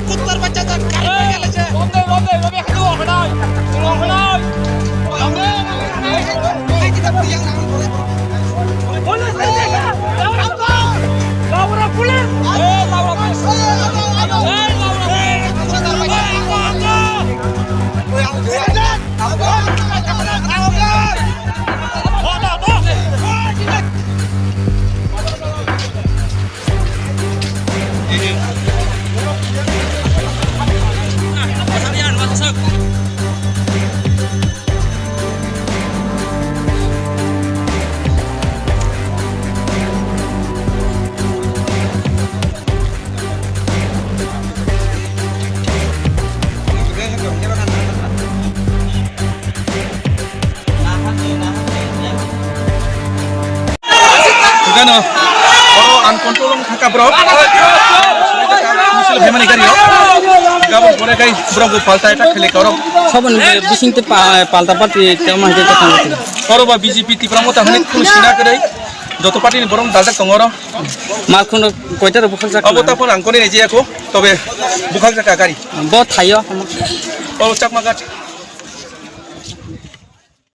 কুত্তার বাচ্চা তার গাড়ি পড়ে গেছে বন্ধে বন্ধে রবি খালি ওখানে ওখানে এই কি দাও ইয়াং না পুলিশ দেখা লাউরা পুলিশ এই লাউরা পুলিশ এই লাউরা কুত্তার বাচ্চা ওই Gano, orang uncontrol haka bro. Misalnya bagaimana kari yo? Gabung boleh kari bro go palta itu kali karo. Saban bising te palta parti tema hake katang itu. Karo ba BJP ti pramota hanik pun sina kari. Joto parti ni borong daldak tongoro. Malkun koiter bukhal jak. Abo tapon angkoni aja aku, tobe bukhal jak kari. Bahut thayo. Oh cak magat.